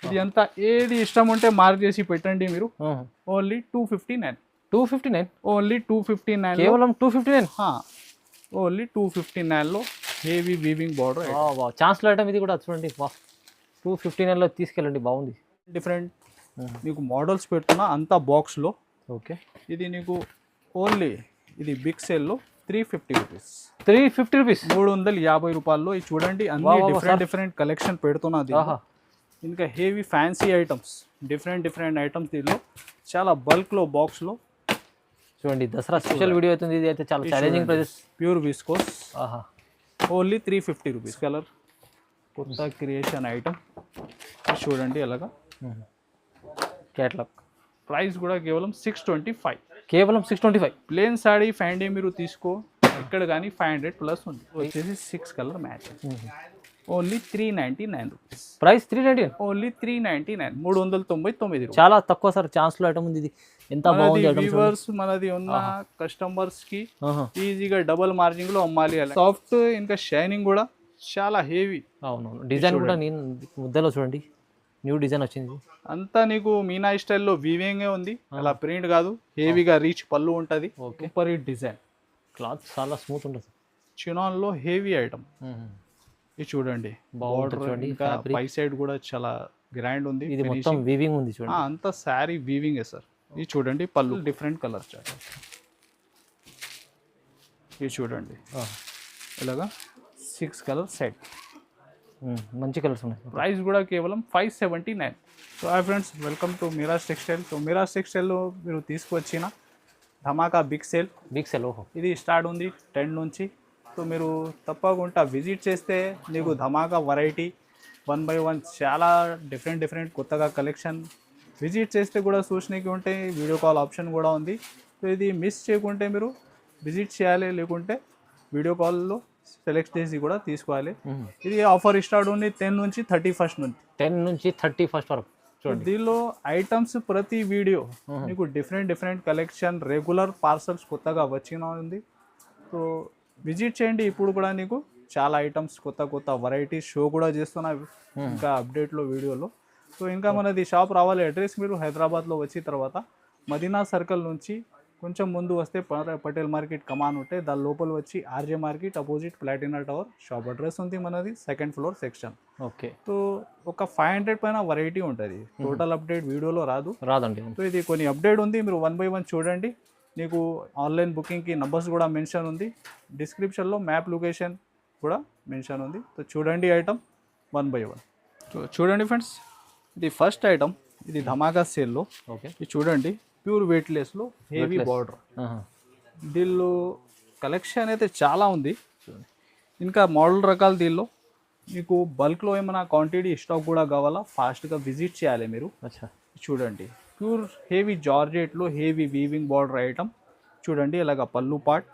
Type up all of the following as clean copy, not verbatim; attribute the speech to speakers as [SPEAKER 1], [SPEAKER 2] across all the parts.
[SPEAKER 1] ఇది అంతా ఏది ఇష్టం ఉంటే మార్క్ చేసి పెట్టండి మీరు. ఓన్లీ 259.
[SPEAKER 2] 259
[SPEAKER 1] ఓన్లీ 259
[SPEAKER 2] కేవలం 259.
[SPEAKER 1] ఓన్లీ 259లో హెవీ వీవింగ్ బార్డర్.
[SPEAKER 2] ఛాన్స్లో ఐటమ్ ఇది కూడా చూడండి. 259లో తీసుకెళ్ళండి, బాగుంది.
[SPEAKER 1] డిఫరెంట్ నీకు మోడల్స్ పెడుతున్నా అంతా బాక్స్లో.
[SPEAKER 2] ఓకే,
[SPEAKER 1] ఇది నీకు ఓన్లీ ఇది బిగ్ సేల్లో 350 రూపీస్.
[SPEAKER 2] 350 రూపీస్,
[SPEAKER 1] 350 రూపాయల్లో. ఇది చూడండి అన్ని డిఫరెంట్ కలెక్షన్ పెడుతున్నది. ఇంకా heavy fancy items, different items దీనిలో చాలా బల్క్లో బాక్స్లో.
[SPEAKER 2] చూడండి దసరా స్పెషల్ వీడియో అవుతుంది. ఇది అయితే చాలా challenging prices.
[SPEAKER 1] Pure viscose, only 350 rupees. Colour కొత్త క్రియేషన్ ఐటమ్ చూడండి ఎలాగా.
[SPEAKER 2] క్యాట్లాగ్
[SPEAKER 1] ప్రైస్ కూడా కేవలం 625.
[SPEAKER 2] కేవలం 625.
[SPEAKER 1] ప్లేన్ సాడీ ఫ్యాండీ మీరు తీసుకో ఇక్కడ కానీ 500 ప్లస్ ఉంది. వచ్చేసి 6 colour match. Only 399 rupees.
[SPEAKER 2] Price 399.
[SPEAKER 1] Only 399, 399.
[SPEAKER 2] చాలా తక్కువ సార్. ఛాన్స్లో ఐటమ్ ఉంది. ఇది ఎంత బాగుంది.
[SPEAKER 1] వ్యూవర్స్ మనది ఉన్న కస్టమర్స్ కి ఈజీగా డబుల్ మార్జిన్ లో అమ్మాలి. సాఫ్ట్ ఇంకా షైనింగ్ కూడా చాలా హెవీ.
[SPEAKER 2] అవునవును, డిజైన్ కూడా నేను ముద్దలో చూడండి, న్యూ డిజైన్ వచ్చింది.
[SPEAKER 1] అంతా నీకు మీనా స్టైల్లో వీవింగే ఉంది, అలా ప్రింట్ కాదు. హెవీగా రీచ్ పళ్ళు ఉంటుంది. Super hit design.
[SPEAKER 2] క్లాత్ చాలా స్మూత్ ఉంటుంది.
[SPEAKER 1] చినాన్ లో హెవీ ఐటమ్. ఇది చూడండి బార్డర్ చూడండి. ఇంకా పై సైడ్ కూడా చాలా గ్రాండ్ ఉంది.
[SPEAKER 2] ఇది మొత్తం వీవింగ్ ఉంది చూడండి.
[SPEAKER 1] అంతా సారీ వీవింగ్ సార్. ఇది చూడండి పళ్ళు డిఫరెంట్ కలర్స్. ఇది చూడండి ఇలాగా 6 కలర్ సెట్.
[SPEAKER 2] మంచి కలర్స్ ఉన్నాయి.
[SPEAKER 1] ప్రైస్ కూడా కేవలం 579. So hi friends, welcome to Miraj textile. So Miraj టెక్స్టైల్లో మీరు తీసుకొచ్చిన ధమాకా బిగ్ సేల్.
[SPEAKER 2] ఓహో,
[SPEAKER 1] ఇది స్టార్ట్ ఉంది 10 నుంచి. సో మీరు తప్పకుండా విజిట్ చేస్తే నీకు ధమాకా వెరైటీ 1 by 1 చాలా డిఫరెంట్ కొత్తగా కలెక్షన్ విజిట్ చేస్తే కూడా చూసినకి ఉంటే వీడియో కాల్ ఆప్షన్ కూడా ఉంది. సో ఇది మిస్ చేయకుంటే మీరు విజిట్ చేయాలి, లేకుంటే వీడియో కాల్లో సెలెక్ట్ చేసి కూడా తీసుకోవాలి. ఇది ఆఫర్ స్టార్ట్ ఉంది 10 నుంచి 31st నుంచి.
[SPEAKER 2] 10 నుంచి 31st వరకు.
[SPEAKER 1] దీనిలో ఐటమ్స్ ప్రతి వీడియో మీకు డిఫరెంట్ కలెక్షన్, రెగ్యులర్ పార్సల్స్ కొత్తగా వచ్చిన ఉంది. సో విజిట్ చేయండి. ఇప్పుడు కూడా నీకు చాలా ఐటమ్స్ కొత్త వెరైటీస్ షో కూడా చేస్తున్నా ఇంకా అప్డేట్లో వీడియోలో. సో ఇంకా మనది షాప్ రావాలి. అడ్రస్ మీరు హైదరాబాద్లో వచ్చిన తర్వాత మదీనా సర్కిల్ నుంచి కొంచెం ముందు వస్తే పటేల్ మార్కెట్ కమాన్ ఉంటే దాని లోపల వచ్చి RJ market opposite Platina tower shop address ఉంది మనది, 2nd floor section.
[SPEAKER 2] Okay.
[SPEAKER 1] So ఒక 500 పైన వెరైటీ ఉంటుంది. టోటల్ అప్డేట్ వీడియోలో రాదండి. సో ఇది కొన్ని అప్డేట్ ఉంది, మీరు 1 by 1 చూడండి. నీకు ఆన్లైన్ బుకింగ్కి నంబర్స్ కూడా మెన్షన్ ఉంది. డిస్క్రిప్షన్లో మ్యాప్ లొకేషన్ కూడా మెన్షన్ ఉంది. సో చూడండి ఐటమ్ 1 by 1. సో చూడండి ఫ్రెండ్స్, ఇది ఫస్ట్ ఐటమ్. ఇది ధమాకా సేల్లో.
[SPEAKER 2] ఓకే,
[SPEAKER 1] ఇది చూడండి ప్యూర్ వెయిట్లెస్లో హెవీ బార్డర్. దీనిలో కలెక్షన్ అయితే చాలా ఉంది. ఇంకా మోడల్ రకాలు దీనిలో మీకు బల్క్లో ఏమైనా క్వాంటిటీ స్టాక్ కూడా కావాలా, ఫాస్ట్గా విజిట్ చేయాలి మీరు. చూడండి ప్యూర్ హెవీ జార్జెట్లో హెవీ వీవింగ్ బార్డర్ ఐటమ్. చూడండి ఇలాగ పళ్ళు పార్ట్.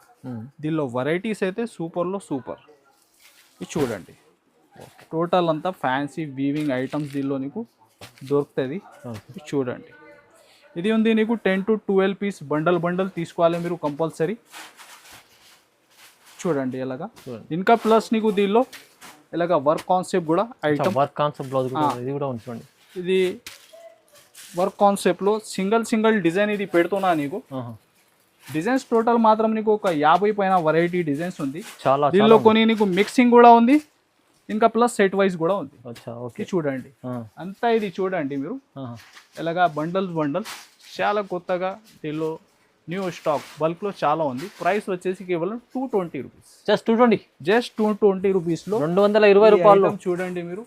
[SPEAKER 1] దీనిలో వెరైటీస్ అయితే సూపర్లో సూపర్. ఇది చూడండి టోటల్ అంతా ఫ్యాన్సీ వీవింగ్ ఐటమ్స్ దీనిలో నీకు దొరుకుతుంది. ఇది చూడండి ఇది ఉంది నీకు 10 to 12 పీస్ బండల్ తీసుకోవాలి మీరు కంపల్సరీ. చూడండి ఇలాగా. ఇంకా ప్లస్ నీకు దీనిలో ఇలాగ వర్క్ కాన్సెప్ట్ కూడా ఐటమ్.
[SPEAKER 2] వర్క్ కాన్సెప్ట్ బ్లౌజ్ ఇది కూడా ఉంది చూడండి.
[SPEAKER 1] ఇది వర్క్ కాన్సెప్ట్లో సింగిల్ డిజైన్ ఇది పెడుతున్నా నీకు. డిజైన్స్ టోటల్ మాత్రం నీకు ఒక 50 పైన వెరైటీ డిజైన్స్ ఉంది.
[SPEAKER 2] చాలా
[SPEAKER 1] దీనిలో కొన్ని నీకు మిక్సింగ్ కూడా ఉంది, ఇంకా ప్లస్ సెట్ వైజ్ కూడా ఉంది.
[SPEAKER 2] ఓకే,
[SPEAKER 1] చూడండి అంతా ఇది చూడండి మీరు ఇలాగా బండల్స్ చాలా కొత్తగా దీనిలో న్యూ స్టాక్ బల్క్లో చాలా ఉంది. ప్రైస్ వచ్చేసి కేవలం 220 రూపీస్.
[SPEAKER 2] జస్ట్ 220
[SPEAKER 1] రూపీస్లో
[SPEAKER 2] 220 రూపాయలు.
[SPEAKER 1] చూడండి మీరు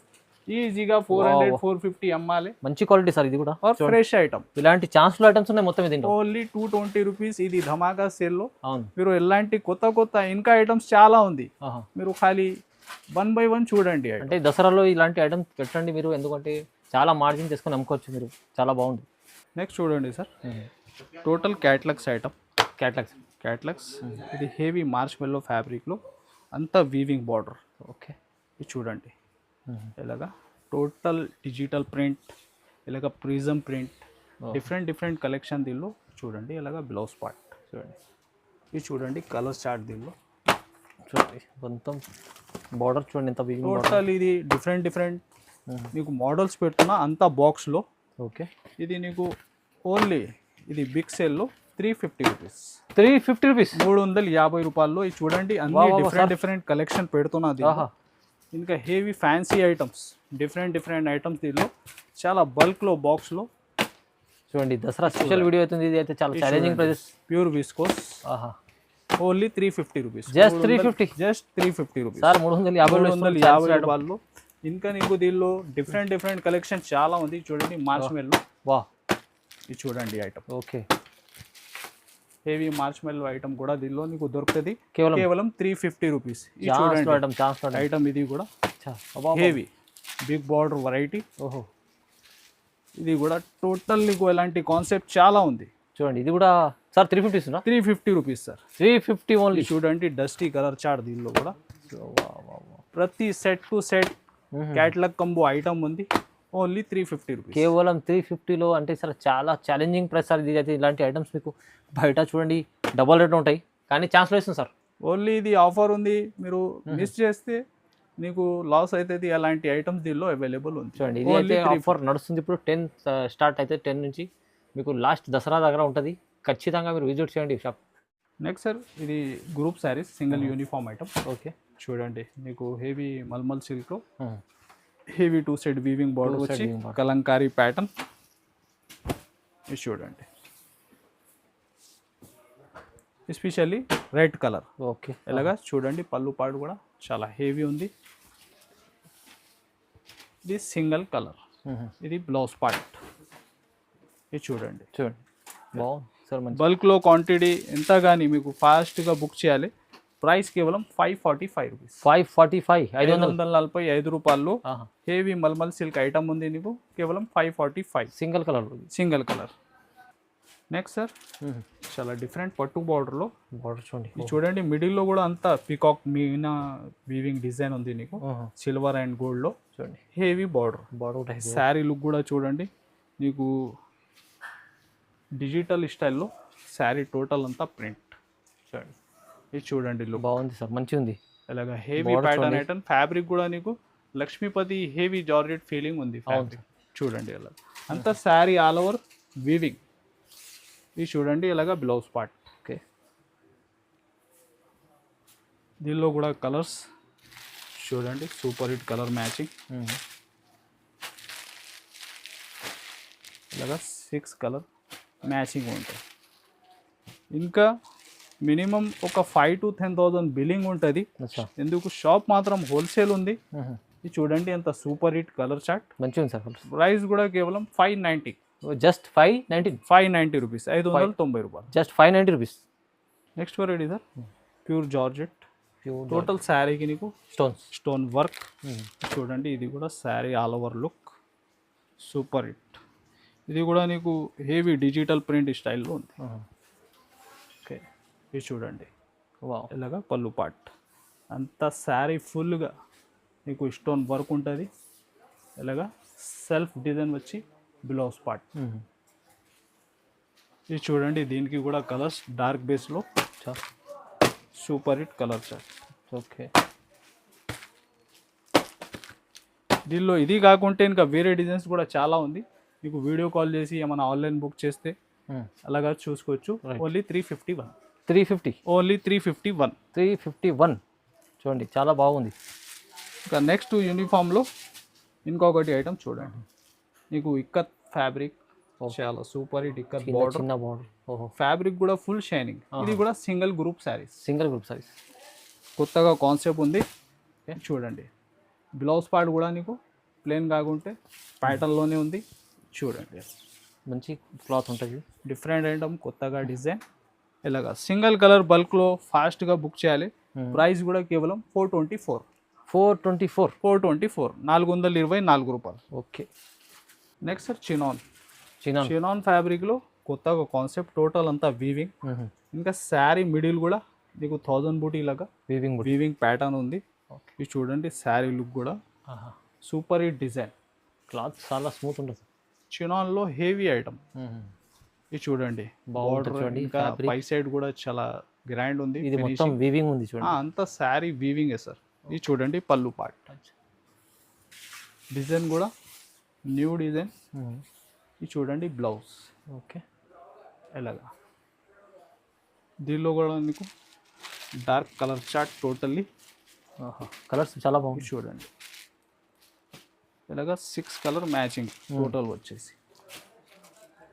[SPEAKER 1] ఈజీగా 400-450 అమ్మాలి.
[SPEAKER 2] మంచి క్వాలిటీ సార్ ఇది కూడా.
[SPEAKER 1] Fresh item.
[SPEAKER 2] ఇలాంటి ఛాన్స్లో ఐటమ్స్ ఉన్నాయి మొత్తం ఇది.
[SPEAKER 1] Only 220 rupees. ఇది ధమాకా సేల్లో. మీరు ఇలాంటి కొత్త ఇంకా ఐటమ్స్ చాలా ఉంది. మీరు ఖాళీ 1 by 1 చూడండి.
[SPEAKER 2] అంటే దసరాలో ఇలాంటి ఐటమ్స్ పెట్టండి మీరు, ఎందుకంటే చాలా మార్జిన్ చేసుకొని అమ్ముకోవచ్చు మీరు. చాలా బాగుంది.
[SPEAKER 1] నెక్స్ట్ చూడండి sir, total catalogues item. Catalogues ఇది హెవీ మార్చ్ మెల్లో ఫ్యాబ్రిక్లో అంతా వీవింగ్ బార్డర్.
[SPEAKER 2] ఓకే,
[SPEAKER 1] ఇది చూడండి ఇలాగా టోటల్ డిజిటల్ ప్రింట్, ఇలాగ ప్రిజం ప్రింట్, డిఫరెంట్ కలెక్షన్ దీనిలో. చూడండి ఇలాగ బ్లౌజ్ పార్ట్ చూడండి. ఇది చూడండి కలర్ చార్ట్ దీనిలో.
[SPEAKER 2] చూడండి మొత్తం బార్డర్ చూడండి ఎంత వీవింగ్.
[SPEAKER 1] టోటల్ ఇది డిఫరెంట్ నీకు మోడల్స్ పెడుతున్నా అంతా బాక్స్లో.
[SPEAKER 2] ఓకే,
[SPEAKER 1] ఇది నీకు ఓన్లీ ఇది బిగ్ సేల్లో 350 రూపీస్.
[SPEAKER 2] 350 రూపీస్,
[SPEAKER 1] 350 రూపాయల్లో. ఇది చూడండి అన్ని డిఫరెంట్ కలెక్షన్ పెడుతున్నది. ఇంకా heavy fancy items, different items దీనిలో చాలా బల్క్లో బాక్స్లో.
[SPEAKER 2] చూడండి దసరా స్పెషల్ వీడియో అవుతుంది. ఇది అయితే చాలా challenging prices.
[SPEAKER 1] Pure viscose, only 350 rupees.
[SPEAKER 2] Just 350,
[SPEAKER 1] just 350 rupees
[SPEAKER 2] sir. 350
[SPEAKER 1] రూపాయలు. ఇంకా నీకు దీనిలో డిఫరెంట్ కలెక్షన్ చాలా ఉంది. చూడండి మార్చ్ మెల్లో.
[SPEAKER 2] వా,
[SPEAKER 1] ఇది చూడండి ఐటమ్.
[SPEAKER 2] ఓకే,
[SPEAKER 1] హెవీ మార్చ్ మెల్లో ఐటమ్ కూడా దీనిలో నీకు దొరుకుతుంది
[SPEAKER 2] కేవలం
[SPEAKER 1] 350 రూపీస్. ఈ
[SPEAKER 2] చూడండి
[SPEAKER 1] చూడండి ఐటమ్ ఇది కూడా హెవీ బిగ్ బార్డర్ వెరైటీ.
[SPEAKER 2] ఓహో,
[SPEAKER 1] ఇది కూడా టోటల్ నీకు ఎలాంటి కాన్సెప్ట్ చాలా ఉంది.
[SPEAKER 2] చూడండి ఇది కూడా సార్ 350
[SPEAKER 1] 350 రూపీస్ సార్.
[SPEAKER 2] 350 ఓన్లీ.
[SPEAKER 1] చూడండి డస్టీ కలర్ చార్ట్ దీనిలో కూడా. ప్రతి set to set catalogue combo item ఉంది. Only 350 rupees.
[SPEAKER 2] కేవలం 350లో అంటే సార్ చాలా ఛాలెంజింగ్ ప్రైస్ సార్. ఇది అయితే ఇలాంటి ఐటమ్స్ మీకు బయట చూడండి డబల్ రేట్ ఉంటాయి, కానీ ఛాన్స్లో ఇస్తుంది సార్.
[SPEAKER 1] ఓన్లీ ఇది ఆఫర్ ఉంది, మీరు మిస్ చేస్తే నీకు లాస్ అవుతుంది. అలాంటి ఐటమ్స్ దీనిలో అవైలబుల్ ఉంది.
[SPEAKER 2] చూడండి ఇది అయితే ఆఫర్ నడుస్తుంది ఇప్పుడు. 10 స్టార్ట్ అయితే 10 నుంచి మీకు లాస్ట్ దసరా దగ్గర ఉంటుంది. ఖచ్చితంగా మీరు విజిట్ చేయండి షాప్.
[SPEAKER 1] నెక్స్ట్ సార్ ఇది group saris, single uniform item.
[SPEAKER 2] Okay,
[SPEAKER 1] చూడండి నీకు హెవీ మల్మల్ సిల్క్లో హెవీ 2 సెట్ వీవింగ్ బార్డర్ వచ్చి కలంకారీ ప్యాటర్న్. ఇది చూడండి ఎస్పెషల్లీ రెడ్ కలర్.
[SPEAKER 2] ఓకే,
[SPEAKER 1] ఎలాగా చూడండి పళ్ళు పాడు కూడా చాలా హెవీ ఉంది. ఇది సింగిల్ కలర్. ఇది బ్లౌజ్ పార్ట్. ఇది చూడండి
[SPEAKER 2] బాగుంది సార్.
[SPEAKER 1] బల్క్లో క్వాంటిటీ ఎంత కానీ మీకు ఫాస్ట్గా బుక్ చేయాలి. ప్రైస్ కేవలం 545 రూపీస్.
[SPEAKER 2] 545,
[SPEAKER 1] 545 రూపాయలు. హెవీ మల్మల్ సిల్క్ ఐటమ్ ఉంది నీకు కేవలం 545. Single colour. నెక్స్ట్ సార్ చాలా డిఫరెంట్ పట్టు బార్డర్లో
[SPEAKER 2] బార్డర్ చూడండి.
[SPEAKER 1] చూడండి మిడిల్లో కూడా అంతా పికాక్ మీనా వీవింగ్ డిజైన్ ఉంది నీకు సిల్వర్ అండ్ గోల్డ్లో.
[SPEAKER 2] చూడండి
[SPEAKER 1] హెవీ బార్డర్. శారీ లుక్ కూడా చూడండి నీకు డిజిటల్ స్టైల్లో శారీ టోటల్ అంతా ప్రింట్. చూడండి ఇది చూడండి లుక్
[SPEAKER 2] బాగుంది సార్, మంచిగా ఉంది.
[SPEAKER 1] ఇలాగా హెవీ ప్యాటర్న్ ఐటమ్. ఫ్యాబ్రిక్ కూడా నీకు లక్ష్మీపతి హెవీ జార్జెట్ ఫీలింగ్ ఉంది ఫ్యాబ్రిక్. చూడండి ఇలా అంతా శారీ ఆల్ ఓవర్ వీవింగ్. ఇది చూడండి ఇలాగా బ్లౌజ్ పార్ట్.
[SPEAKER 2] ఓకే,
[SPEAKER 1] దీనిలో కూడా కలర్స్ చూడండి సూపర్ హిట్ కలర్ మ్యాచింగ్. ఇలాగా 6 కలర్ మ్యాచింగ్ ఉంటాయి. ఇంకా మినిమం ఒక 5,000 to 10,000 బిల్లింగ్ ఉంటుంది. ఎందుకు షాప్ మాత్రం హోల్సేల్ ఉంది. ఇది చూడండి అంత సూపర్ హిట్ కలర్ చార్ట్.
[SPEAKER 2] మంచిగా ఉంది సార్.
[SPEAKER 1] ప్రైస్ కూడా కేవలం 590.
[SPEAKER 2] Just 590
[SPEAKER 1] rupees. 590 రూపాయలు.
[SPEAKER 2] Just 590 rupees.
[SPEAKER 1] Next variety sir pure georgette. Total శారీకి నీకు స్టోన్ వర్క్. చూడండి ఇది కూడా sari all over look super hit. ఇది కూడా నీకు హెవీ డిజిటల్ ప్రింట్ స్టైల్లో ఉంది. ఓకే, ఇది చూడండి ఇలాగా పళ్ళు పార్ట్ అంతా శారీ ఫుల్గా నీకు స్టోన్ వర్క్ ఉంటుంది. ఇలాగా సెల్ఫ్ డిజైన్ వచ్చి బ్లౌజ్ పార్ట్. ఇది చూడండి దీనికి కూడా కలర్స్ డార్క్ బేస్లో super hit colour chart.
[SPEAKER 2] Okay,
[SPEAKER 1] దీనిలో ఇది కాకుంటే ఇంకా వేరే డిజైన్స్ కూడా చాలా ఉంది. మీకు వీడియో కాల్ చేసి ఏమైనా ఆన్లైన్ బుక్ చేస్తే అలాగా చూసుకోవచ్చు. ఓన్లీ 350. ఓన్లీ 351.
[SPEAKER 2] చూడండి చాలా బాగుంది.
[SPEAKER 1] ఇంకా నెక్స్ట్ యూనిఫామ్లో ఇంకొకటి ఐటమ్ చూడండి నీకు ఇక్కత్ ఫ్యాబ్రిక్. చాలా super hit ikat border. Fabric కూడా ఫుల్ షైనింగ్. ఇది కూడా సింగిల్ గ్రూప్ శారీస్. కొత్తగా కాన్సెప్ట్ ఉంది. చూడండి బ్లౌజ్ పార్ట్ కూడా నీకు ప్లెయిన్ కాకుంటే ప్యాటర్న్లోనే ఉంది. చూడండి
[SPEAKER 2] మంచి క్లాత్ ఉంటుంది.
[SPEAKER 1] డిఫరెంట్ ఐటమ్ కొత్తగా డిజైన్. ఇలాగా సింగిల్ కలర్ బల్క్లో ఫాస్ట్గా బుక్ చేయాలి. ప్రైస్ కూడా కేవలం 424. 424 రూపాయలు.
[SPEAKER 2] ఓకే,
[SPEAKER 1] నెక్స్ట్ సార్ చినాన్ ఫ్యాబ్రిక్లో కొత్తగా కాన్సెప్ట్. టోటల్ అంతా వీవింగ్. ఇంకా శారీ మిడిల్ కూడా నీకు 1000 బూటీ లాగా వీవింగ్ ప్యాటర్న్ ఉంది. ఇది చూడండి శారీ లుక్ కూడా సూపర్ హిట్ డిజైన్.
[SPEAKER 2] క్లాత్ చాలా స్మూత్ ఉంటుంది.
[SPEAKER 1] చినాన్లో హెవీ ఐటమ్. ఇది చూడండి బార్డర్ ఇంకా పై సైడ్ కూడా చాలా గ్రాండ్ ఉంది.
[SPEAKER 2] ఇది మొత్తం వీవింగ్ ఉంది చూడండి.
[SPEAKER 1] అంతా శారీ వీవింగే సార్. ఇది చూడండి పళ్ళు పార్ట్. డిజైన్ కూడా న్యూ డిజైన్. ఇది చూడండి బ్లౌజ్.
[SPEAKER 2] ఓకే.
[SPEAKER 1] ఎలాగా దీనిలో కూడా మీకు dark colour chart totally.
[SPEAKER 2] Colours చాలా బాగుంది.
[SPEAKER 1] చూడండి ఇలాగా 6 కలర్ మ్యాచింగ్ టోటల్ వచ్చేసి.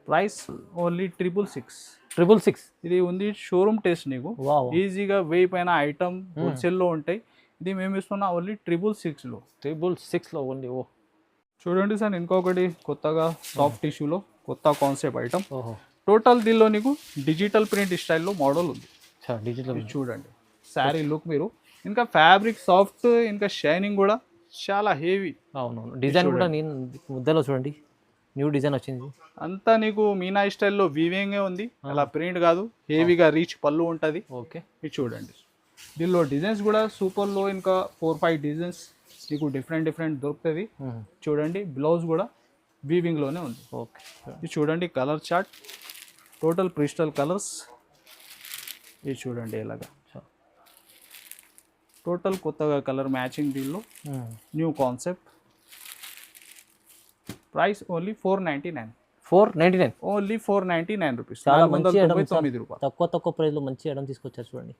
[SPEAKER 1] Price only 666. ఇది ఉంది షోరూమ్ టేస్ట్. నీకు
[SPEAKER 2] వావ్.
[SPEAKER 1] ఈజీగా 1000 పైన ఐటమ్ హోల్సేల్లో ఉంటాయి. ఇది మేము ఇస్తున్నా ఓన్లీ 666లో.
[SPEAKER 2] 666లో ఓన్లీ. ఓ
[SPEAKER 1] చూడండి సార్, ఇంకొకటి కొత్తగా సాఫ్ట్ టిష్యూలో కొత్త కాన్సెప్ట్ ఐటమ్.
[SPEAKER 2] ఓహో.
[SPEAKER 1] టోటల్ దీనిలో నీకు డిజిటల్ ప్రింట్ స్టైల్లో మోడల్ ఉంది.
[SPEAKER 2] డిజిటల్.
[SPEAKER 1] చూడండి శారీ లుక్ మీరు, ఇంకా ఫ్యాబ్రిక్ సాఫ్ట్, ఇంకా షైనింగ్ కూడా చాలా హెవీ.
[SPEAKER 2] అవునవును. డిజైన్ కూడా నేను ముద్దలో చూడండి న్యూ డిజైన్ వచ్చింది.
[SPEAKER 1] అంతా నీకు మీనా స్టైల్లో వీవింగే ఉంది, అలా ప్రింట్ కాదు. హెవీగా రీచ్ పళ్ళు ఉంటుంది.
[SPEAKER 2] ఓకే.
[SPEAKER 1] ఇది చూడండి దీనిలో డిజైన్స్ కూడా సూపర్లో ఇంకా 4-5 డిజైన్స్ నీకు డిఫరెంట్ దొరుకుతుంది. చూడండి బ్లౌజ్ కూడా వీవింగ్లోనే ఉంది.
[SPEAKER 2] ఓకే.
[SPEAKER 1] ఇది చూడండి colour chart total crystal colours. ఇది చూడండి ఇలాగా టోటల్ కొత్తగా కలర్ మ్యాచింగ్. దీనిలో new concept. Price only 499. Only 499 rupees.
[SPEAKER 2] చాలా మంచి ఐటమ్.
[SPEAKER 1] 499 రూపాయలు.
[SPEAKER 2] తక్కువ ప్రైస్లో మంచి ఐటమ్ తీసుకొచ్చారు చూడండి.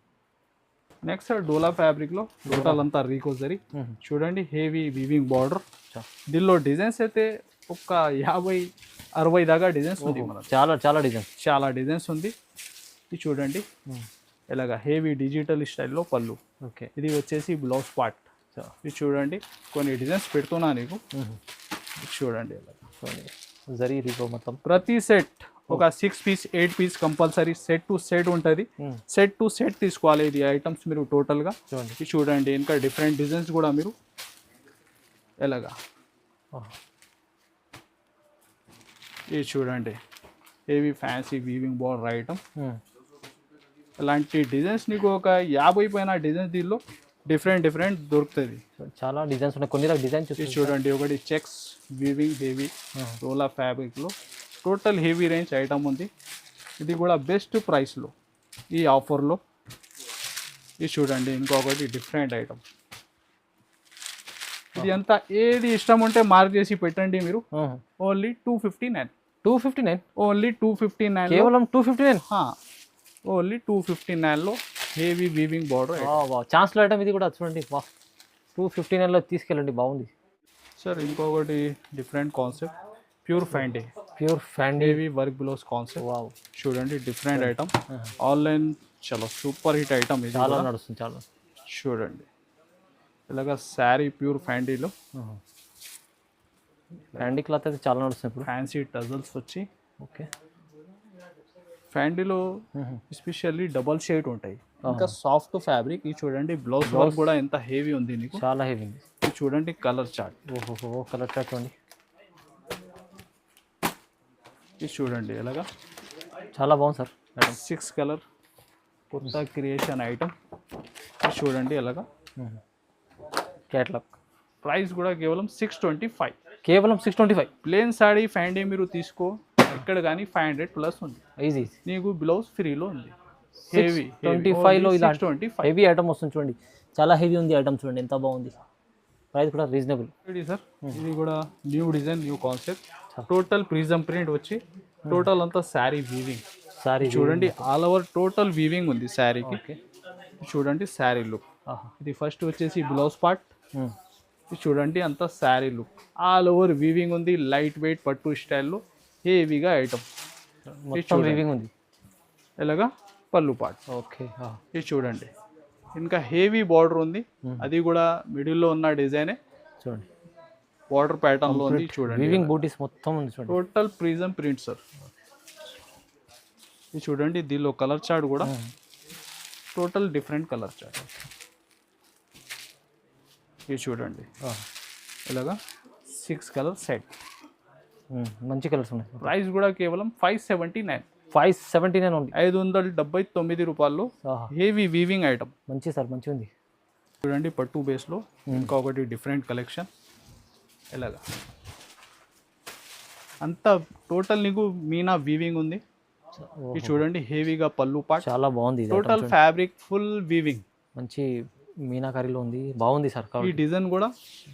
[SPEAKER 1] నెక్స్ట్ సార్ డోలా ఫ్యాబ్రిక్లో టోటల్ అంతా రీకోజరీ. చూడండి హెవీ వీవింగ్ బార్డర్. దీనిలో డిజైన్స్ అయితే ఒక 50-60 దాకా డిజైన్స్ ఉంది. చాలా డిజైన్స్ ఉంది. ఇది చూడండి ఇలాగా హెవీ డిజిటల్ స్టైల్లో పళ్ళు.
[SPEAKER 2] ఓకే.
[SPEAKER 1] ఇది వచ్చేసి బ్లౌజ్ పార్ట్. ఇది చూడండి కొన్ని డిజైన్స్ పెడుతున్నా నీకు. చూడండి
[SPEAKER 2] జరీ రీకో మొత్తం.
[SPEAKER 1] ప్రతి సెట్ ఒక 6 piece 8 piece compulsory set to set ఉంటుంది. సెట్ టు సెట్ తీసుకోవాలి ఇది ఐటమ్స్ మీరు టోటల్గా. ఇది చూడండి ఇంకా డిఫరెంట్ డిజైన్స్ కూడా మీరు ఎలాగా. ఇది చూడండి heavy fancy weaving border item. ఇలాంటి డిజైన్స్ నీకు ఒక 50 పైన డిజైన్స్ దీనిలో డిఫరెంట్ దొరుకుతుంది.
[SPEAKER 2] చాలా డిజైన్స్ ఉన్నాయి. కొన్ని డిజైన్స్
[SPEAKER 1] చూడండి ఒకటి చెక్స్ వీవింగ్ హెవీ రోలా ఫ్యాబ్రిక్లో టోటల్ హెవీ రేంజ్ ఐటమ్ ఉంది. ఇది కూడా బెస్ట్ ప్రైస్లో ఈ ఆఫర్లో. ఇది చూడండి ఇంకొకటి డిఫరెంట్ ఐటమ్. ఇది అంతా ఏది ఇష్టం ఉంటే మార్క్ చేసి పెట్టండి మీరు. ఓన్లీ 259. ఓన్లీ 259.
[SPEAKER 2] కేవలం 259.
[SPEAKER 1] ఓన్లీ 259లో హెవీ వీవింగ్ బార్డర్.
[SPEAKER 2] ఛాన్స్లో ఐటమ్ ఇది కూడా చూడండి. 259లో తీసుకెళ్ళండి, బాగుంది
[SPEAKER 1] సార్. ఇంకొకటి డిఫరెంట్ కాన్సెప్ట్ ప్యూర్ ఫ్యాండీ హెవీ వర్క్ బ్లౌజ్ కాన్సెప్ట్. చూడండి డిఫరెంట్ ఐటమ్. ఆన్లైన్ చాలా సూపర్ హిట్ ఐటమ్. ఇది
[SPEAKER 2] చాలా నడుస్తుంది. చాలా
[SPEAKER 1] చూడండి ఇలాగా శారీ ప్యూర్ ఫ్యాండీలో.
[SPEAKER 2] ఫ్యాండీ క్లాత్ అయితే చాలా నడుస్తుంది ఇప్పుడు.
[SPEAKER 1] ఫ్యాన్సీ టజల్స్ వచ్చి.
[SPEAKER 2] ఓకే.
[SPEAKER 1] ఫ్యాండీలో ఎస్పెషల్లీ డబల్ షేడ్ ఉంటాయి, ఇంకా సాఫ్ట్ ఫ్యాబ్రిక్. ఇది చూడండి బ్లౌజ్ వర్క్ కూడా ఎంత హెవీ ఉంది నీకు.
[SPEAKER 2] చాలా హెవీ ఉంది.
[SPEAKER 1] ఇది చూడండి కలర్ చార్ట్.
[SPEAKER 2] కలర్ చార్ట్ చూడండి.
[SPEAKER 1] ఇది చూడండి ఎలాగా
[SPEAKER 2] చాలా బాగుంది సార్.
[SPEAKER 1] 6 కలర్ కొత్త క్రియేషన్ ఐటమ్. ఇది చూడండి ఎలాగా
[SPEAKER 2] క్యాట్లాగ్.
[SPEAKER 1] ప్రైస్ కూడా కేవలం 625.
[SPEAKER 2] కేవలం 625.
[SPEAKER 1] ప్లేన్ సాడీ ఫ్యాండీ మీరు తీసుకో ఎక్కడ కానీ 500 ప్లస్ ఉంది.
[SPEAKER 2] ఈజీ.
[SPEAKER 1] నీకు బ్లౌజ్ ఫ్రీలో ఉంది. హెవీ
[SPEAKER 2] 25లో ఇలా హెవీ ఐటమ్ వస్తుంది చూడండి. చాలా హెవీ ఉంది ఐటమ్ చూడండి ఎంత బాగుంది. ప్రైస్ కూడా రీజనబుల్.
[SPEAKER 1] ఇది సార్ ఇది కూడా new design new concept. Total prism print వచ్చి టోటల్ అంతా శారీ వీవింగ్. చూడండి ఆల్ ఓవర్ టోటల్ వీవింగ్ ఉంది శారీకి. చూడండి శారీ లుక్. ఇది ఫస్ట్ వచ్చేసి బ్లౌజ్ పార్ట్. చూడండి అంతా sari look all over weaving ఉంది. లైట్ వెయిట్ పట్టు స్టైల్లో హెవీగా ఐటమ్
[SPEAKER 2] వీవింగ్ ఉంది.
[SPEAKER 1] ఎలాగా పళ్ళు పార్ట్.
[SPEAKER 2] ఓకే.
[SPEAKER 1] ఇది చూడండి ఇంకా హెవీ బార్డర్ ఉంది. అది కూడా మిడిల్లో ఉన్న డిజైనే
[SPEAKER 2] చూడండి.
[SPEAKER 1] బార్డర్ ప్యాటర్న్ లో ఉంది. చూడండి
[SPEAKER 2] వీవింగ్ బూటీస్ మొత్తం ఉంది చూడండి.
[SPEAKER 1] Total prism print sir. ఇది చూడండి దీనిలో కలర్ చార్ట్ కూడా టోటల్ డిఫరెంట్ కలర్ చార్ట్. ఇది చూడండి ఇలాగా 6 కలర్ సెట్.
[SPEAKER 2] మంచి కలర్స్ ఉన్నాయి.
[SPEAKER 1] ప్రైస్ కూడా కేవలం 579.
[SPEAKER 2] 579 ఉంది.
[SPEAKER 1] 579 రూపాయల్లో హెవీ వీవింగ్ ఐటమ్.
[SPEAKER 2] మంచి సార్ మంచిగా ఉంది.
[SPEAKER 1] చూడండి పట్టు బేస్లో ఇంకొకటి డిఫరెంట్ కలెక్షన్. ఎలాగా అంతా టోటల్ నీకు మీనా వీవింగ్ ఉంది. ఇది చూడండి హెవీగా పళ్ళు పార్ట్.
[SPEAKER 2] చాలా బాగుంది.
[SPEAKER 1] Total fabric full weaving.
[SPEAKER 2] మంచి మీనాకారిలో ఉంది, బాగుంది సార్.
[SPEAKER 1] ఈ డిజైన్ కూడా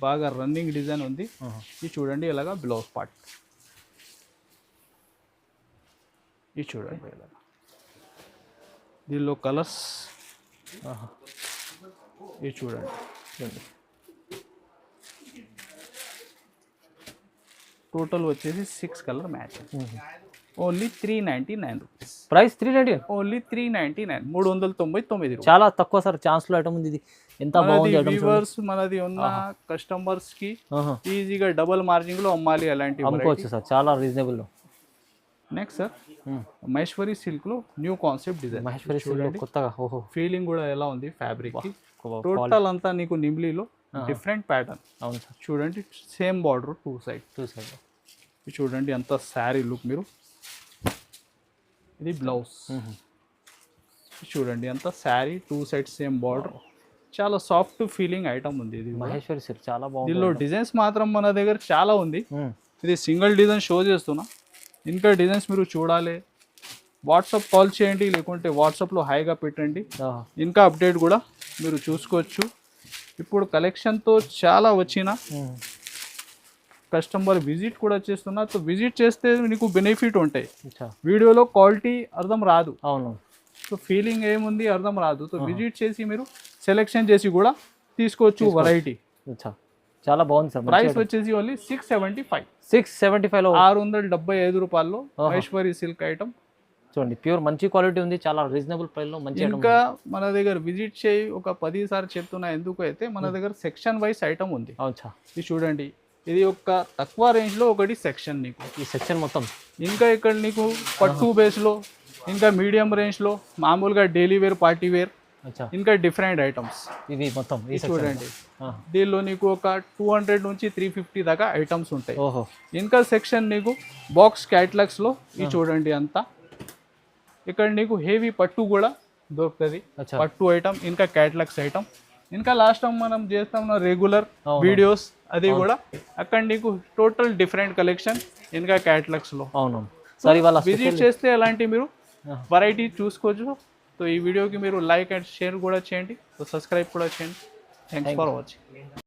[SPEAKER 1] బాగా రన్నింగ్ డిజైన్ ఉంది. ఇది చూడండి ఇలాగా బ్లౌజ్ పార్ట్, ఇది చూడండి ఇలాగా. దీనిలో కలర్స్ ఇది చూడండి. టోటల్ వచ్చేసి 6 colour match. Only 399 rupees.
[SPEAKER 2] Price 399,
[SPEAKER 1] only 399, 399.
[SPEAKER 2] చాలా తక్కువ సార్. ఛాన్స్లో ఐటమ్ ఉంది ఇది. ఎంత బాగుంది ఐటమ్.
[SPEAKER 1] వ్యూవర్స్ మనది ఉన్న కస్టమర్స్ కి ఈజీగా డబుల్ మార్జిన్ లో అమ్మాలి అలాంటి
[SPEAKER 2] అమ్ముకోవచ్చు సార్, చాలా reasonable.
[SPEAKER 1] Next sir Maheshwari silk లో new concept design.
[SPEAKER 2] Maheshwari silk కొత్తగా. ఓహో,
[SPEAKER 1] ఫీలింగ్ కూడా ఎలా ఉంది ఫ్యాబ్రిక్ కి. టోటల్ అంతా నీకు నిమ్లీలో డిఫరెంట్ ప్యాటర్న్.
[SPEAKER 2] అవును సార్.
[SPEAKER 1] చూడండి సేమ్ బార్డర్ టూ సైడ్. చూడండి అంత శారీ లుక్ మీరు. ఇది బ్లౌజ్. చూడండి అంత sari two side same border. చాలా సాఫ్ట్ ఫీలింగ్ ఐటమ్ ఉంది ఇది.
[SPEAKER 2] మహేశ్వరి సిల్క్ చాలా బాగుంది.
[SPEAKER 1] దీనిలో డిజైన్స్ మాత్రం మన దగ్గర చాలా ఉంది. ఇది సింగిల్ డిజైన్ షో చేస్తున్నా. ఇంకా డిజైన్స్ మీరు చూడాలి, వాట్సాప్ కాల్ చేయండి, లేకుంటే వాట్సాప్లో హాయిగా పెట్టండి. ఇంకా అప్డేట్ కూడా మీరు చూసుకోవచ్చు. ఇప్పుడు కలెక్షన్తో చాలా వచ్చిన కస్టమర్ విజిట్ కూడా చేస్తున్నా. సో విజిట్ చేస్తే నీకు బెనిఫిట్ ఉంటాయి. వీడియోలో క్వాలిటీ అర్థం రాదు.
[SPEAKER 2] అవును.
[SPEAKER 1] సో ఫీలింగ్ ఏముంది అర్థం రాదు. సో విజిట్ చేసి మీరు సెలెక్షన్ చేసి కూడా తీసుకోవచ్చు వెరైటీ.
[SPEAKER 2] చాలా బాగుంది సార్.
[SPEAKER 1] ప్రైస్ వచ్చేసి ఓన్లీ 675.
[SPEAKER 2] 675లో
[SPEAKER 1] 675 రూపాయల్లో మహేశ్వరి సిల్క్ ఐటమ్.
[SPEAKER 2] చూడండి ప్యూర్ మంచి క్వాలిటీ ఉంది, చాలా రీజనబుల్ ప్రైస్ లో మంచి.
[SPEAKER 1] ఇంకా మన దగ్గర విజిట్ చేయి ఒక 10 సార్లు చెప్తున్నా. ఎందుకు అయితే మన దగ్గర సెక్షన్ వైస్ ఐటమ్ ఉంది.
[SPEAKER 2] అవునా.
[SPEAKER 1] ఇది చూడండి, ఇది ఒక తక్కువ రేంజ్ లో ఒకటి సెక్షన్ నీకు.
[SPEAKER 2] ఈ సెక్షన్ మొత్తం.
[SPEAKER 1] ఇంకా ఇక్కడ నీకు పట్టు బేస్ లో, ఇంకా మీడియం రేంజ్ లో, మామూలుగా డైలీ వేర్, పార్టీ వేర్, ఇంకా డిఫరెంట్ ఐటమ్స్
[SPEAKER 2] ఇవి మొత్తం.
[SPEAKER 1] చూడండి దీనిలో నీకు ఒక 200 నుంచి 350 దాకా ఐటమ్స్ ఉంటాయి.
[SPEAKER 2] ఓహో.
[SPEAKER 1] ఇంకా సెక్షన్ నీకు బాక్స్ క్యాటలాగ్స్ లో ఇది చూడండి అంతా. ఇక్కడ నీకు హెవీ పట్టు కూడా దొరుకుతుంది. పట్టు ఐటమ్, ఇంకా క్యాటలాగ్స్ ఐటమ్, ఇంకా లాస్ట్ టైం మనం చేస్తాం రెగ్యులర్ వీడియోస్, అది కూడా అక్కడ నీకు టోటల్ డిఫరెంట్ కలెక్షన్ ఇంకా క్యాటలాగ్స్ లో.
[SPEAKER 2] అవును సార్. ఇవాళ
[SPEAKER 1] విజిట్ చేస్తే అలాంటి మీరు వెరైటీ చూసుకోవచ్చు. సో ఈ వీడియోకి మీరు లైక్ అండ్ షేర్ కూడా చేయండి. సో సబ్స్క్రైబ్ కూడా చేయండి. Thanks for watching.